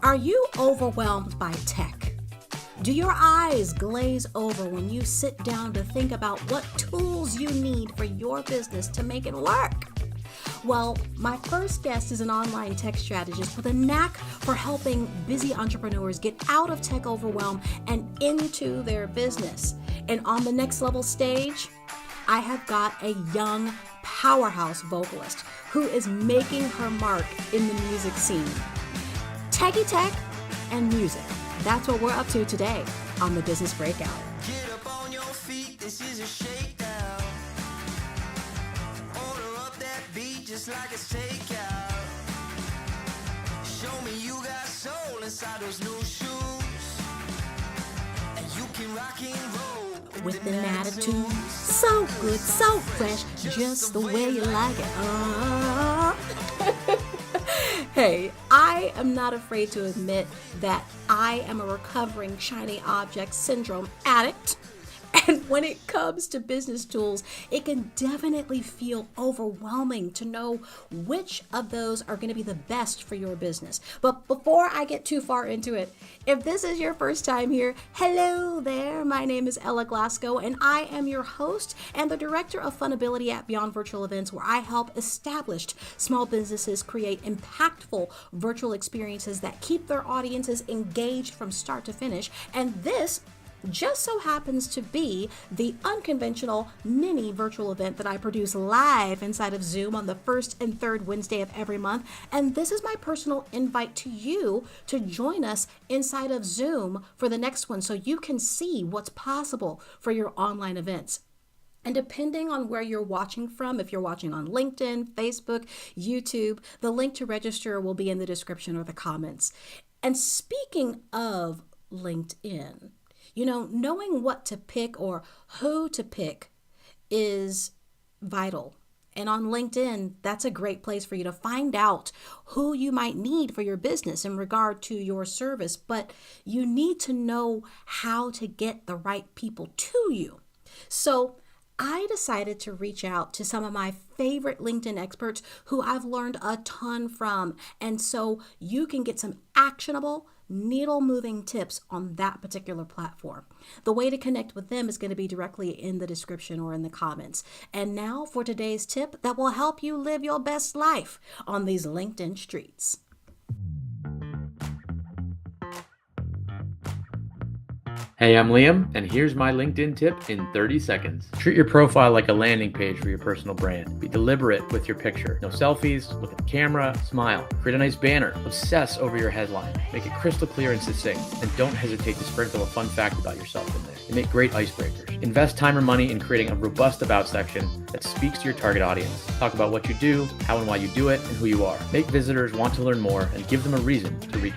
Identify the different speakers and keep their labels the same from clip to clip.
Speaker 1: Are you overwhelmed by tech? Do your eyes glaze over when you sit down to think about what tools you need for your business to make it work? Well, my first guest is an online tech strategist with a knack for helping busy entrepreneurs get out of tech overwhelm and into their business. And on the next level stage, I have got a young powerhouse vocalist who is making her mark in the music scene. Techie tech and music. That's what we're up to today on the Business Breakout.
Speaker 2: Get up on your feet, this is a shakedown. Order up that beat just like it's takeout. Show me you got soul inside those new shoes. And you can rock and roll
Speaker 1: With an attitude so good, so fresh, just the way you like it. Hey, I am not afraid to admit that I am a recovering shiny object syndrome addict. And when it comes to business tools, it can definitely feel overwhelming to know which of those are going to be the best for your business. But before I get too far into it, if this is your first time here, hello there. My name is Ella Glasgow, and I am your host and the Director of Funability at Beyond Virtual Events, where I help established small businesses create impactful virtual experiences that keep their audiences engaged from start to finish. And this just so happens to be the unconventional mini virtual event that I produce live inside of Zoom on the first and third Wednesday of every month. And this is my personal invite to you to join us inside of Zoom for the next one so you can see what's possible for your online events. And depending on where you're watching from, if you're watching on LinkedIn, Facebook, YouTube, the link to register will be in the description or the comments. And speaking of LinkedIn, you know, knowing what to pick or who to pick is vital. And on LinkedIn, that's a great place for you to find out who you might need for your business in regard to your service. But you need to know how to get the right people to you. So I decided to reach out to some of my favorite LinkedIn experts who I've learned a ton from. And so you can get some actionable, needle-moving tips on that particular platform. The way to connect with them is going to be directly in the description or in the comments. And now for today's tip that will help you live your best life on these LinkedIn streets.
Speaker 3: Hey, I'm Liam, and here's my LinkedIn tip in 30 seconds. Treat your profile like a landing page for your personal brand. Be deliberate with your picture. No selfies, look at the camera, smile. Create a nice banner. Obsess over your headline. Make it crystal clear and succinct. And don't hesitate to sprinkle a fun fact about yourself in there. They make great icebreakers. Invest time or money in creating a robust about section that speaks to your target audience. Talk about what you do, how and why you do it, and who you are. Make visitors want to learn more and give them a reason to read.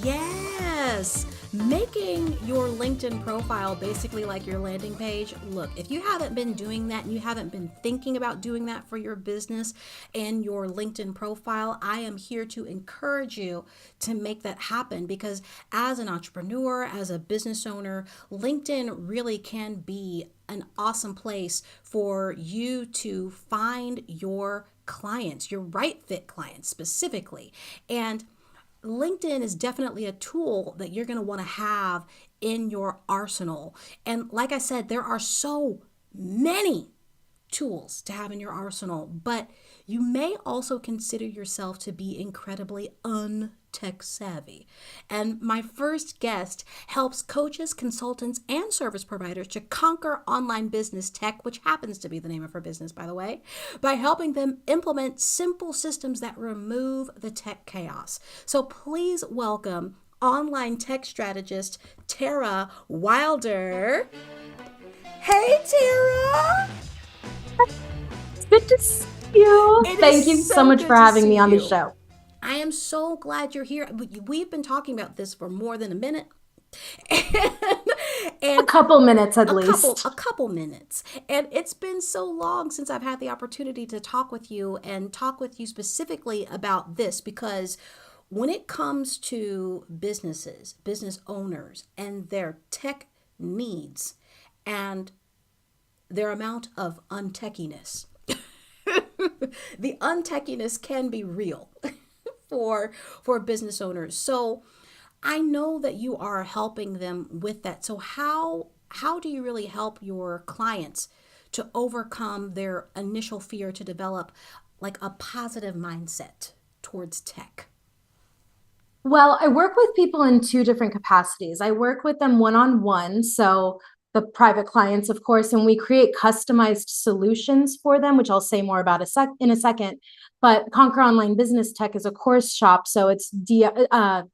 Speaker 1: Yes, making your LinkedIn profile basically like your landing page. Look, if you haven't been doing that and you haven't been thinking about doing that for your business and your LinkedIn profile, I am here to encourage you to make that happen, because as an entrepreneur, as a business owner, LinkedIn really can be an awesome place for you to find your clients, your right fit clients specifically. And LinkedIn is definitely a tool that you're going to want to have in your arsenal. And like I said, there are so many tools to have in your arsenal, but you may also consider yourself to be incredibly untech savvy. And my first guest helps coaches, consultants, and service providers to conquer online business tech, which happens to be the name of her business, by the way, by helping them implement simple systems that remove the tech chaos. So please welcome online tech strategist Tara Wilder. Hey, Tara!
Speaker 4: It's good to see you. Thank you so much for having me on the show.
Speaker 1: I am so glad you're here. We've been talking about this for more than a minute. And
Speaker 4: a couple minutes at least.
Speaker 1: A couple minutes. And it's been so long since I've had the opportunity to talk with you and talk with you specifically about this, because when it comes to businesses, business owners, and their tech needs and their amount of untechiness, the untechiness can be real for business owners. So I know that you are helping them with that. So how do you really help your clients to overcome their initial fear to develop like a positive mindset towards tech?
Speaker 4: Well, I work with people in two different capacities. I work with them one-on-one, so the private clients, of course, and we create customized solutions for them, which I'll say more about in a second. But Conquer Online Business Tech is a course shop, so it's DIY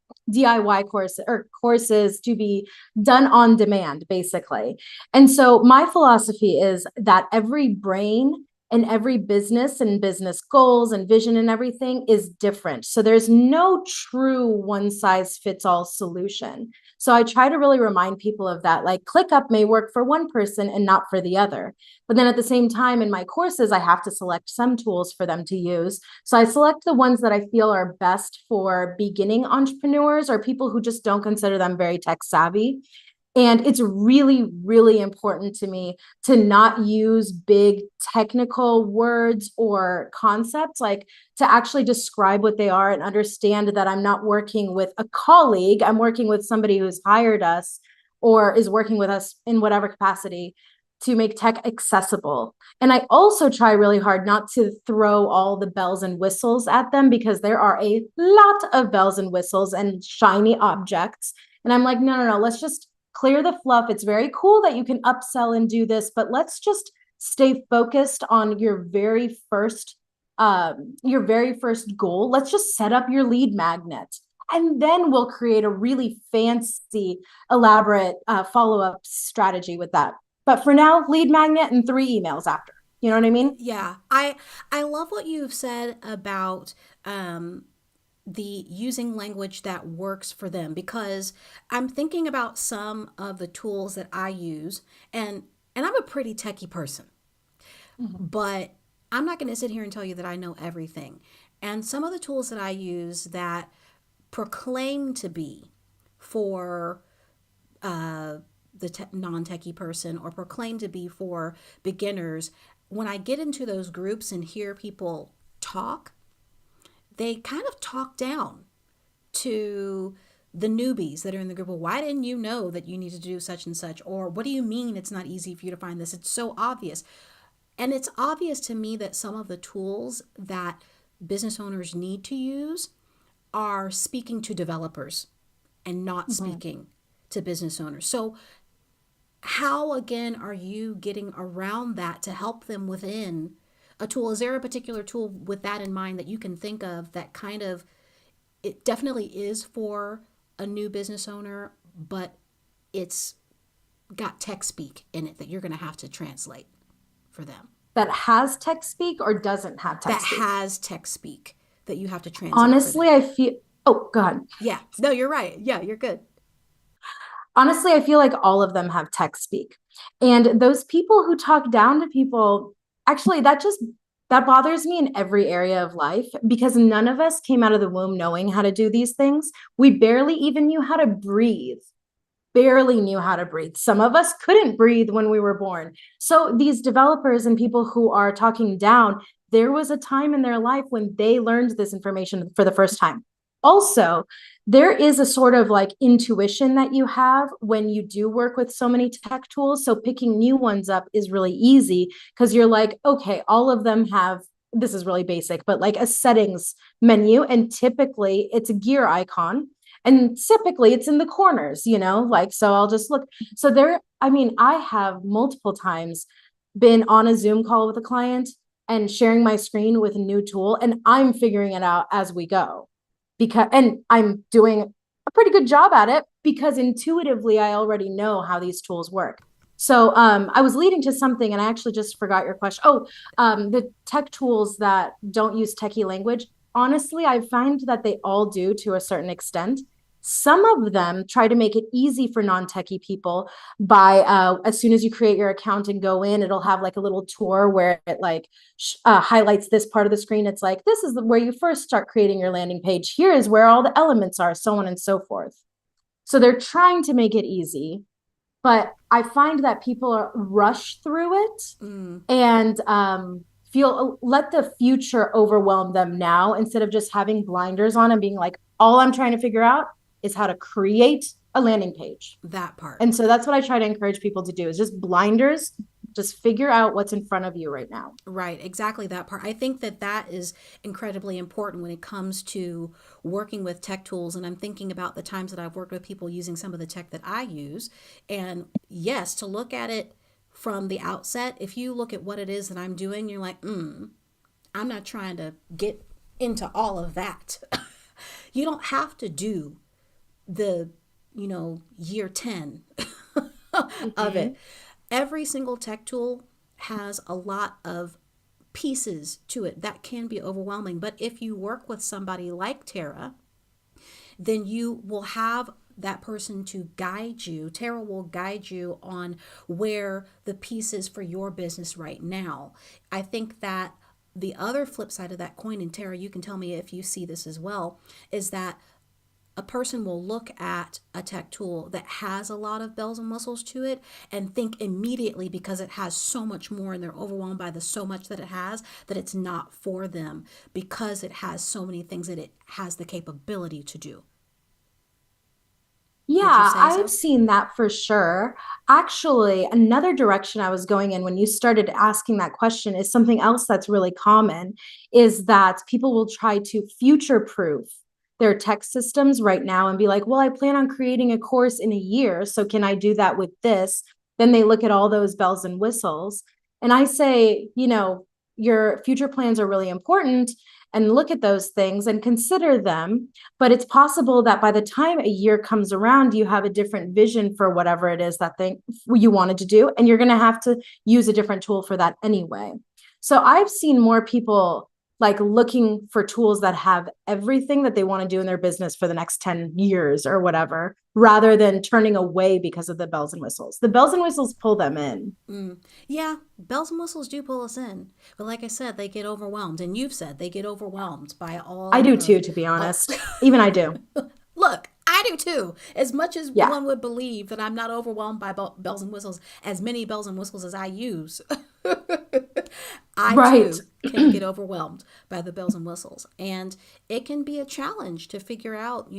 Speaker 4: courses to be done on demand, basically. And so my philosophy is that every brain and every business and business goals and vision and everything is different. So there's no true one size fits all solution. So I try to really remind people of that. Like ClickUp may work for one person and not for the other. But then at the same time in my courses, I have to select some tools for them to use. So I select the ones that I feel are best for beginning entrepreneurs or people who just don't consider them very tech savvy. And it's really, really important to me to not use big technical words or concepts, like to actually describe what they are and understand that I'm not working with a colleague. I'm working with somebody who's hired us or is working with us in whatever capacity to make tech accessible. And I also try really hard not to throw all the bells and whistles at them because there are a lot of bells and whistles and shiny objects. And I'm like, no, let's just clear the fluff. It's very cool that you can upsell and do this, but let's just stay focused on your very first goal. Let's just set up your lead magnet, and then we'll create a really fancy, elaborate follow-up strategy with that. But for now, lead magnet and 3 emails after. You know what I mean?
Speaker 1: Yeah, I love what you've said about the using language that works for them, because I'm thinking about some of the tools that I use, and I'm a pretty techie person, but I'm not going to sit here and tell you that I know everything. And some of the tools that I use that proclaim to be for the non-techie person or proclaim to be for beginners, when I get into those groups and hear people talk, they kind of talk down to the newbies that are in the group. Well, why didn't you know that you need to do such and such? Or what do you mean it's not easy for you to find this? It's so obvious. And it's obvious to me that some of the tools that business owners need to use are speaking to developers and not speaking to business owners. So how, again, are you getting around that to help them within a tool? Is there a particular tool with that in mind that you can think of that kind of, it definitely is for a new business owner, but it's got tech speak in it that you're going to have to translate for them?
Speaker 4: That has tech speak or doesn't have tech speak?
Speaker 1: That has tech speak that you have to translate.
Speaker 4: Honestly, I feel, oh, go ahead.
Speaker 1: Yeah, no, you're right. Yeah, you're good.
Speaker 4: Honestly, I feel like all of them have tech speak. And those people who talk down to people, actually, that bothers me in every area of life, because none of us came out of the womb knowing how to do these things. We barely even knew how to breathe. Some of us couldn't breathe when we were born. So these developers and people who are talking down, there was a time in their life when they learned this information for the first time. Also, there is a sort of like intuition that you have when you do work with so many tech tools. So picking new ones up is really easy because you're like, okay, all of them have, this is really basic, but like a settings menu. And typically it's a gear icon. And typically it's in the corners, like, so I'll just look. So I have multiple times been on a Zoom call with a client and sharing my screen with a new tool, and I'm figuring it out as we go. And I'm doing a pretty good job at it because intuitively I already know how these tools work. So I was leading to something and I actually just forgot your question. The tech tools that don't use techie language, honestly, I find that they all do to a certain extent. Some of them try to make it easy for non-techie people by as soon as you create your account and go in, it'll have like a little tour where it like highlights this part of the screen. It's like, this is where you first start creating your landing page. Here is where all the elements are, so on and so forth. So they're trying to make it easy, but I find that people rush through it. And let the future overwhelm them now, instead of just having blinders on and being like, all I'm trying to figure out is how to create a landing page.
Speaker 1: That part.
Speaker 4: And so that's what I try to encourage people to do, is just blinders. Just figure out what's in front of you right now.
Speaker 1: Right, exactly that part. I think that is incredibly important when it comes to working with tech tools. And I'm thinking about the times that I've worked with people using some of the tech that I use. And yes, to look at it from the outset, if you look at what it is that I'm doing, you're like, I'm not trying to get into all of that. You don't have to do the, year 10 of it. Every single tech tool has a lot of pieces to it that can be overwhelming. But if you work with somebody like Tara, then you will have that person to guide you. Tara will guide you on where the pieces for your business right now. I think that the other flip side of that coin, and Tara, you can tell me if you see this as well, is that a person will look at a tech tool that has a lot of bells and whistles to it and think immediately, because it has so much more and they're overwhelmed by the so much that it has, that it's not for them because it has so many things that it has the capability to do.
Speaker 4: Yeah, I've seen that for sure. Actually, another direction I was going in when you started asking that question is something else that's really common, is that people will try to future-proof their tech systems right now and be like, well, I plan on creating a course in a year, so can I do that with this? Then they look at all those bells and whistles. And I say, your future plans are really important, and look at those things and consider them. But it's possible that by the time a year comes around, you have a different vision for whatever it is that you wanted to do, and you're going to have to use a different tool for that anyway. So I've seen more people like looking for tools that have everything that they want to do in their business for the next 10 years or whatever, rather than turning away because of the bells and whistles. The bells and whistles pull them in.
Speaker 1: Yeah, bells and whistles do pull us in. But like I said, they get overwhelmed. And you've said they get overwhelmed by all.
Speaker 4: I do too, to be honest. Even I do.
Speaker 1: Look, I do too. As much as one would believe that I'm not overwhelmed by bells and whistles, as many bells and whistles as I use, I too can get overwhelmed by the bells and whistles. And it can be a challenge to figure out,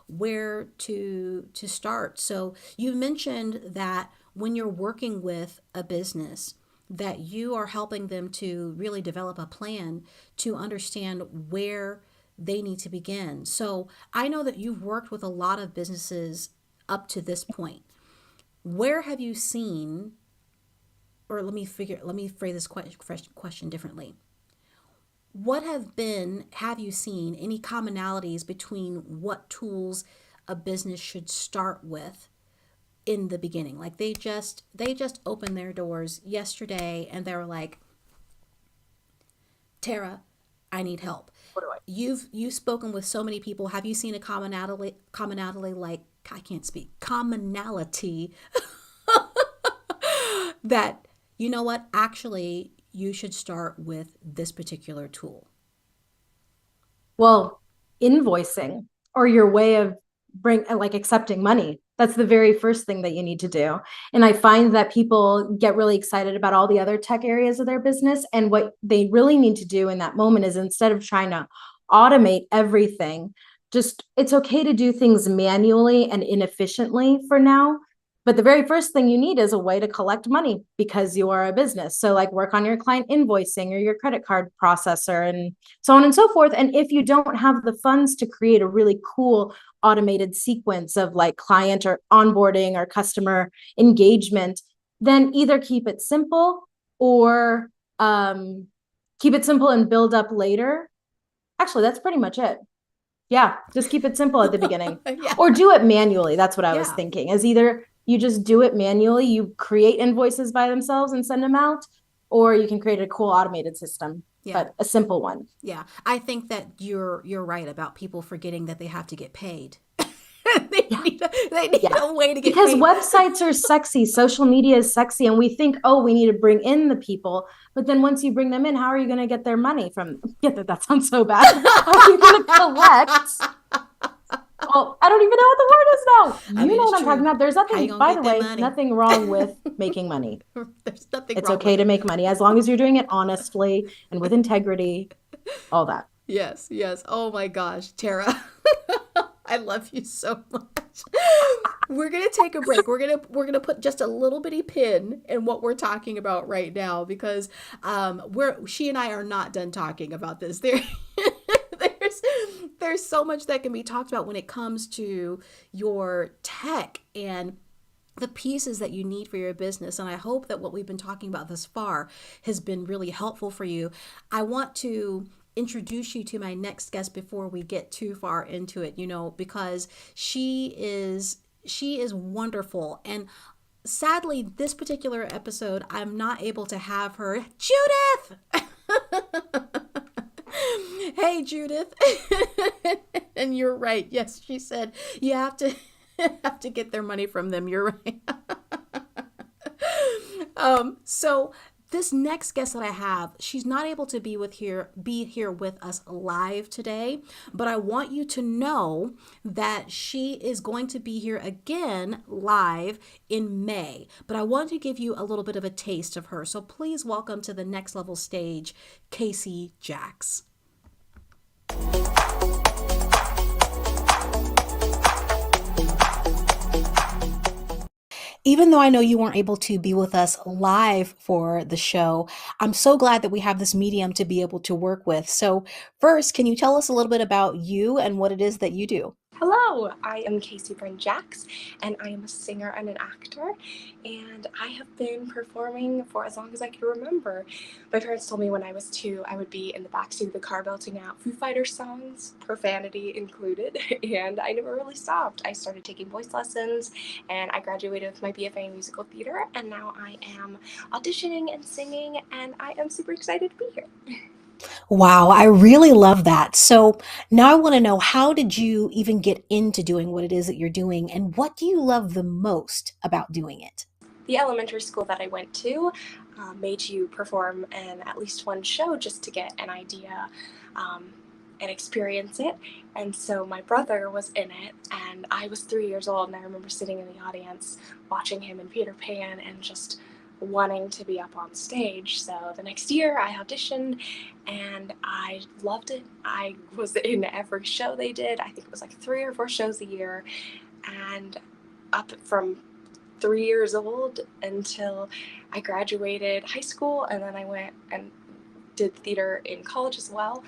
Speaker 1: where to start. So you mentioned that when you're working with a business, that you are helping them to really develop a plan to understand where they need to begin. So I know that you've worked with a lot of businesses up to this point. Where have you seen, or let me phrase this question differently. What have you seen any commonalities between what tools a business should start with in the beginning? Like they just opened their doors yesterday and they were like, Tara, I need help. You've spoken with so many people. Have you seen a commonality like, I can't speak, commonality that, you know what, actually you should start with this particular tool?
Speaker 4: Well, invoicing, or your way of accepting money. That's the very first thing that you need to do. And I find that people get really excited about all the other tech areas of their business. And what they really need to do in that moment is, instead of trying to automate everything, it's okay to do things manually and inefficiently for now. But the very first thing you need is a way to collect money, because you are a business. So like work on your client invoicing or your credit card processor and so on and so forth. And if you don't have the funds to create a really cool automated sequence of like client or onboarding or customer engagement, then either keep it simple or keep it simple and build up later. Actually, that's pretty much it. Yeah, just keep it simple at the beginning. Or do it manually. That's what I was thinking, is either you just do it manually, you create invoices by themselves and send them out, or you can create a cool automated system, but a simple one.
Speaker 1: Yeah, I think that you're right about people forgetting that they have to get paid. They need a way to get paid.
Speaker 4: Because websites are sexy, social media is sexy, and we think, oh, we need to bring in the people. But then once you bring them in, how are you going to get their money from? Yeah, that sounds so bad. How are you going to collect Oh, I don't even know what the word is now.
Speaker 1: I
Speaker 4: You
Speaker 1: mean,
Speaker 4: know
Speaker 1: it's
Speaker 4: what I'm
Speaker 1: true.
Speaker 4: talking about. There's
Speaker 1: How you
Speaker 4: nothing,
Speaker 1: gonna
Speaker 4: by
Speaker 1: get
Speaker 4: the
Speaker 1: that
Speaker 4: way,
Speaker 1: money?
Speaker 4: nothing wrong with making money.
Speaker 1: There's nothing
Speaker 4: It's
Speaker 1: wrong
Speaker 4: okay
Speaker 1: with
Speaker 4: to
Speaker 1: it.
Speaker 4: make money as long as you're doing it honestly and with integrity, all that.
Speaker 1: Yes, yes. Oh my gosh, Tara. I love you so much. We're gonna take a break. We're gonna put just a little bitty pin in what we're talking about right now because she and I are not done talking about this. There's there's so much that can be talked about when it comes to your tech and the pieces that you need for your business. And I hope that what we've been talking about thus far has been really helpful for you. I want to introduce you to my next guest before we get too far into it, because she is wonderful. And sadly, this particular episode, I'm not able to have her. Judith! Hey, Judith. And you're right. Yes, she said you have to get their money from them. You're right. So this next guest that I have, she's not able to be here with us live today, but I want you to know that she is going to be here again live in May. But I want to give you a little bit of a taste of her. So please welcome to the next level stage, Kasey Jacques. Even though I know you weren't able to be with us live for the show, I'm so glad that we have this medium to be able to work with. So first, can you tell us a little bit about you and what it is that you do?
Speaker 5: Hello, I am Kasey Jacques, and I am a singer and an actor, and I have been performing for as long as I can remember. My parents told me when I was 2 I would be in the backseat of the car belting out Foo Fighters songs, profanity included, and I never really stopped. I started taking voice lessons, and I graduated with my BFA in musical theater, and now I am auditioning and singing, and I am super excited to be here.
Speaker 1: Wow, I really love that. So now I want to know, how did you even get into doing what it is that you're doing, and what do you love the most about doing it?
Speaker 5: The elementary school that I went to made you perform in at least one show just to get an idea and experience it. And so my brother was in it, and I was 3 years old, and I remember sitting in the audience watching him in Peter Pan and just wanting to be up on stage. So the next year I auditioned and I loved it. I was in every show they did. I think it was like 3 or 4 shows a year, and up from 3 years old until I graduated high school, and then I went and did theater in college as well.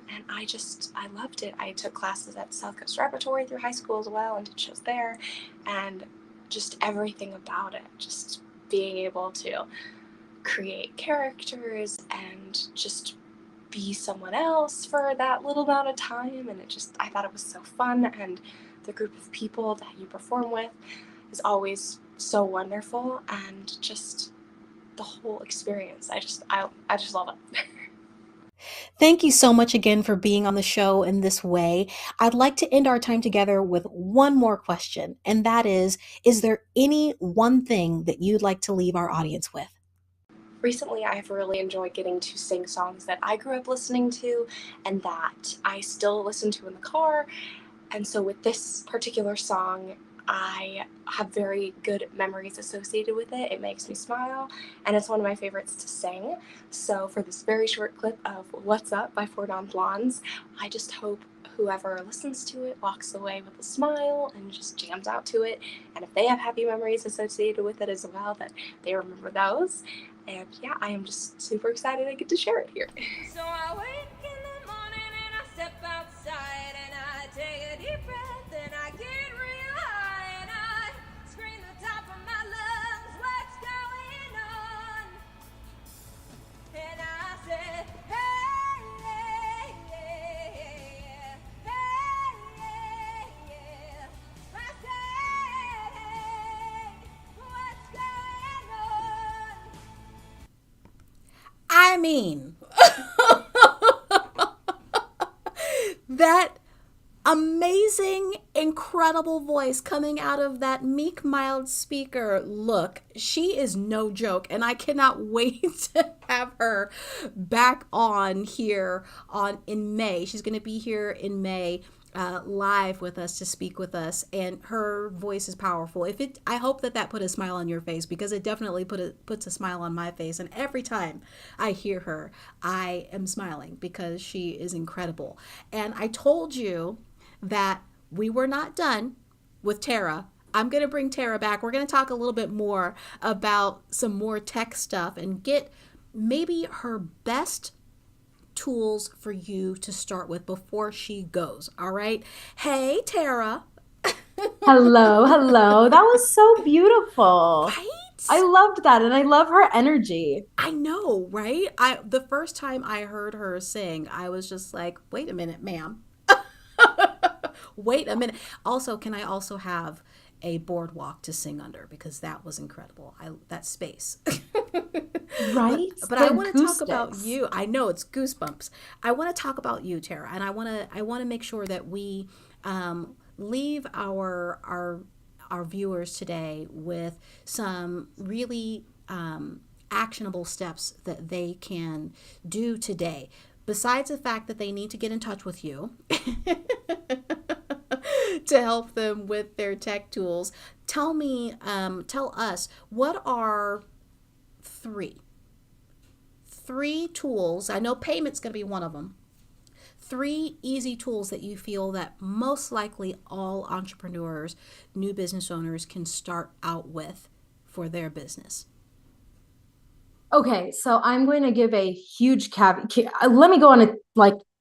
Speaker 5: And I loved it. I took classes at South Coast Repertory through high school as well and did shows there, and just everything about it, just being able to create characters and just be someone else for that little amount of time. And I thought it was so fun, and the group of people that you perform with is always so wonderful, and just the whole experience. I just love it.
Speaker 1: Thank you so much again for being on the show in this way. I'd like to end our time together with one more question, and that is there any one thing that you'd like to leave our audience with?
Speaker 5: Recently, I've really enjoyed getting to sing songs that I grew up listening to and that I still listen to in the car. And so with this particular song, I have very good memories associated with it. It makes me smile, and it's one of my favorites to sing. So for this very short clip of What's Up by Four Non Blondes, I just hope whoever listens to it walks away with a smile and just jams out to it. And if they have happy memories associated with it as well, that they remember those. And yeah, I am just super excited I get to share it here.
Speaker 2: So I wake in the morning and I step outside and I take a deep breath and I get real high and I scream the top of my lungs, what's going on? And I said, hey, yeah, yeah, yeah, hey, yeah, yeah. I said, hey, what's going on?
Speaker 1: I mean, that amazing, incredible voice coming out of that meek, mild speaker. Look, she is no joke, and I cannot wait to have her back on here in May. She's going to be here in May live with us to speak with us, and her voice is powerful. I hope that put a smile on your face, because it definitely puts a smile on my face. And every time I hear her, I am smiling because she is incredible. And I told you that we were not done with Tara. I'm going to bring Tara back. We're going to talk a little bit more about some more tech stuff and get maybe her best tools for you to start with before she goes. All right. Hey, Tara.
Speaker 4: Hello, hello. That was so beautiful.
Speaker 1: Right?
Speaker 4: I loved that, and I love her energy.
Speaker 1: I know, right? The first time I heard her sing, I was just like, wait a minute, ma'am. Wait a minute. Also, can I also have a boardwalk to sing under, because that was incredible. That space.
Speaker 4: Right?
Speaker 1: But I want to talk about you. I know, it's goosebumps. I want to talk about you, Tara, and I want to make sure that we leave our viewers today with some really actionable steps that they can do today. Besides the fact that they need to get in touch with you to help them with their tech tools, tell us, what are three tools? I know payment's going to be one of them. 3 easy tools that you feel that most likely all entrepreneurs, new business owners can start out with for their business.
Speaker 4: Okay, so I'm going to give a huge caveat. Let me go on a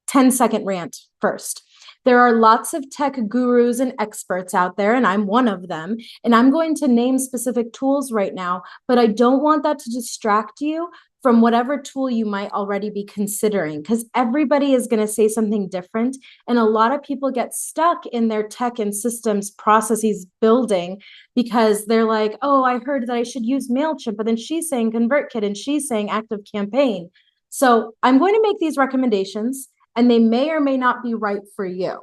Speaker 4: 10-second rant first. There are lots of tech gurus and experts out there, and I'm one of them. And I'm going to name specific tools right now, but I don't want that to distract you from whatever tool you might already be considering, because everybody is going to say something different. And a lot of people get stuck in their tech and systems processes building because they're like, oh, I heard that I should use MailChimp, but then she's saying ConvertKit and she's saying ActiveCampaign. So I'm going to make these recommendations, and they may or may not be right for you,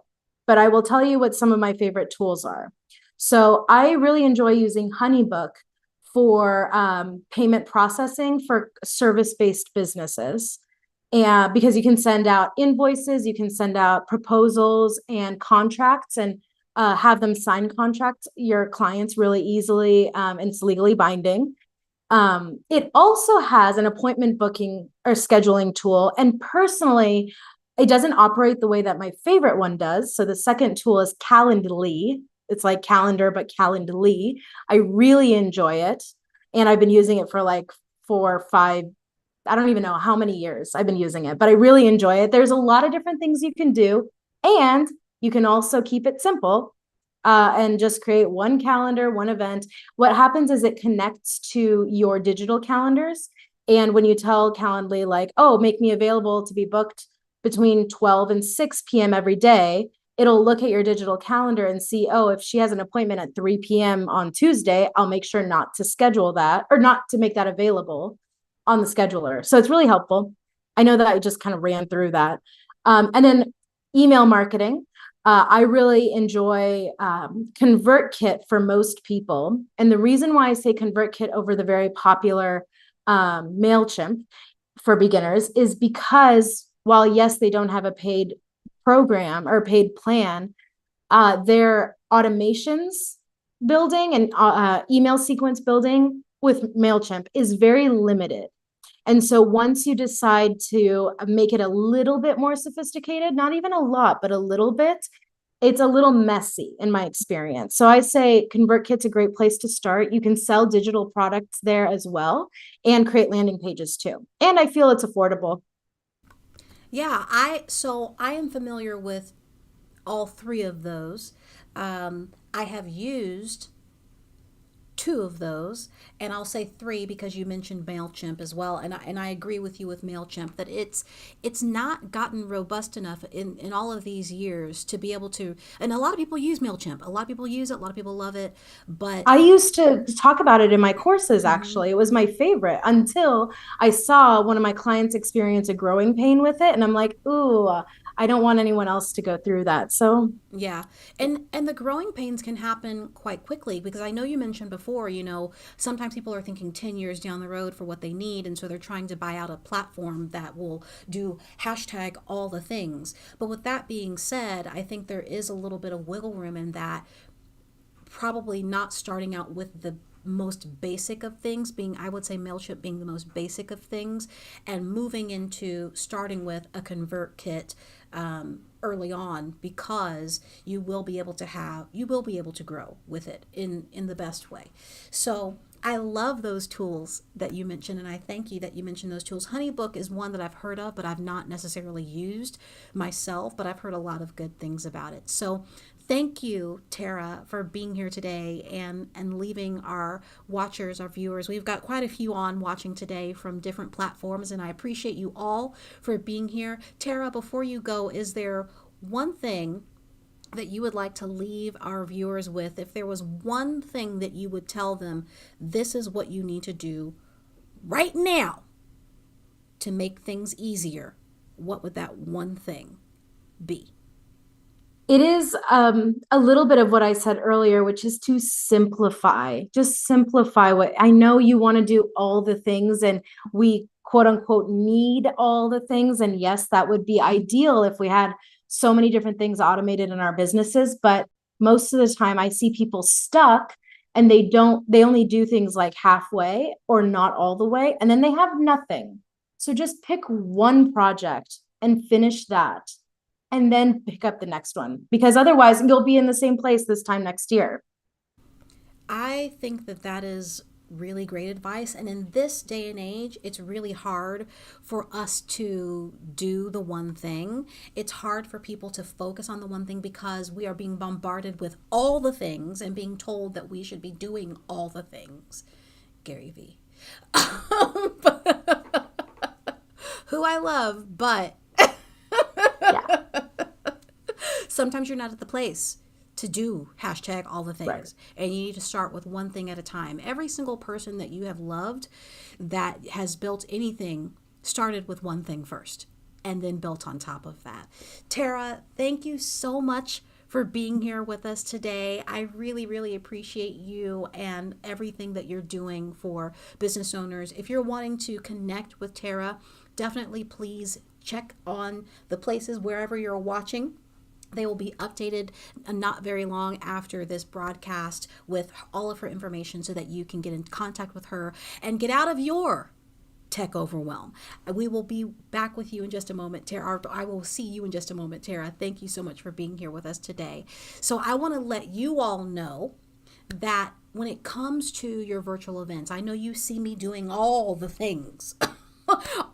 Speaker 4: but I will tell you what some of my favorite tools are. So I really enjoy using HoneyBook for payment processing for service-based businesses. And because you can send out invoices, you can send out proposals and contracts, and have them sign contracts, your clients, really easily, and it's legally binding. It also has an appointment booking or scheduling tool. And personally, it doesn't operate the way that my favorite one does. So the second tool is Calendly. It's like calendar, but Calendly. I really enjoy it. And I've been using it for 4 or 5, I don't even know how many years I've been using it, but I really enjoy it. There's a lot of different things you can do. And you can also keep it simple and just create one calendar, one event. What happens is it connects to your digital calendars. And when you tell Calendly, oh, make me available to be booked between 12 and 6 p.m. every day, it'll look at your digital calendar and see, oh, if she has an appointment at 3 p.m. on Tuesday, I'll make sure not to schedule that, or not to make that available on the scheduler. So it's really helpful. I know that I just kind of ran through that. And then email marketing. I really enjoy ConvertKit for most people. And the reason why I say ConvertKit over the very popular MailChimp for beginners is because while, yes, they don't have a paid program or paid plan, their automations building and email sequence building with MailChimp is very limited. And so once you decide to make it a little bit more sophisticated, not even a lot, but a little bit, it's a little messy in my experience. So I say ConvertKit's a great place to start. You can sell digital products there as well and create landing pages too. And I feel it's affordable.
Speaker 1: Yeah, I am familiar with all 3 of those. I have used 2 of those, and I'll say 3 because you mentioned MailChimp as well, and I agree with you with MailChimp that it's not gotten robust enough in all of these years to be able to, and a lot of people use MailChimp. A lot of people use it, a lot of people love it, but
Speaker 4: I used to talk about it in my courses, actually. It was my favorite until I saw one of my clients experience a growing pain with it, and I'm like, ooh, I don't want anyone else to go through that. So
Speaker 1: Yeah. And the growing pains can happen quite quickly because I know you mentioned before, sometimes people are thinking 10 years down the road for what they need, and so they're trying to buy out a platform that will do hashtag all the things. But with that being said, I think there is a little bit of wiggle room in that, probably not starting out with the most basic of things, being, I would say, MailChimp being the most basic of things, and moving into starting with a convert kit early on, because you will be able to grow with it in the best way. So I love those tools that you mentioned, and I thank you that you mentioned those tools. HoneyBook is one that I've heard of, but I've not necessarily used myself, but I've heard a lot of good things about it. So thank you, Tara, for being here today and leaving our watchers, our viewers. We've got quite a few on watching today from different platforms, and I appreciate you all for being here. Tara, before you go, is there one thing that you would like to leave our viewers with? If there was one thing that you would tell them, this is what you need to do right now to make things easier, what would that one thing be?
Speaker 4: it is a little bit of what I said earlier, which is to simplify. Just simplify. What I know you want to do all the things, and we quote unquote need all the things. And yes, that would be ideal if we had so many different things automated in our businesses. But most of the time I see people stuck, and they only do things like halfway or not all the way, and then they have nothing. So just pick one project and finish that, and then pick up the next one, because otherwise you'll be in the same place this time next year.
Speaker 1: I think that is really great advice. And in this day and age, it's really hard for us to do the one thing. It's hard for people to focus on the one thing because we are being bombarded with all the things and being told that we should be doing all the things. Gary V. Who I love, but
Speaker 4: Yeah.
Speaker 1: sometimes you're not at the place to do hashtag all the things.
Speaker 4: Right.
Speaker 1: And you need to start with one thing at a time. Every single person that you have loved that has built anything started with one thing first and then built on top of that. Tara, thank you so much for being here with us today. I really, really appreciate you and everything that you're doing for business owners. If you're wanting to connect with Tara, definitely please check on the places wherever you're watching. They will be updated not very long after this broadcast with all of her information so that you can get in contact with her and get out of your tech overwhelm. We will be back with you in just a moment, Tara. I will see you in just a moment, Tara. Thank you so much for being here with us today. So I want to let you all know that when it comes to your virtual events, I know you see me doing all the things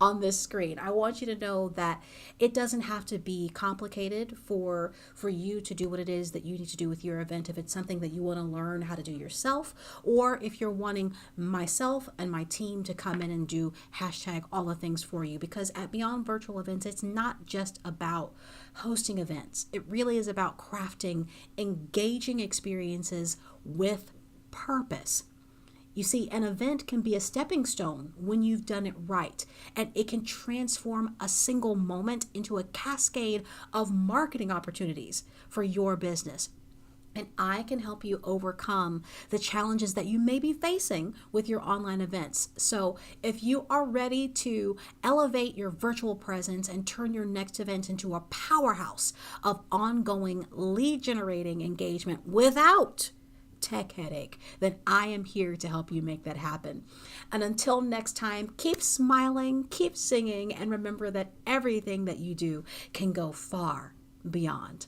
Speaker 1: on this screen. I want you to know that it doesn't have to be complicated for you to do what it is that you need to do with your event. If it's something that you want to learn how to do yourself, or if you're wanting myself and my team to come in and do hashtag all the things for you, because at Beyond Virtual Events, it's not just about hosting events. It really is about crafting engaging experiences with purpose. You see, an event can be a stepping stone when you've done it right, and it can transform a single moment into a cascade of marketing opportunities for your business. And I can help you overcome the challenges that you may be facing with your online events. So if you are ready to elevate your virtual presence and turn your next event into a powerhouse of ongoing lead generating engagement without tech headache, then I am here to help you make that happen. And until next time, keep smiling, keep singing, and remember that everything that you do can go far beyond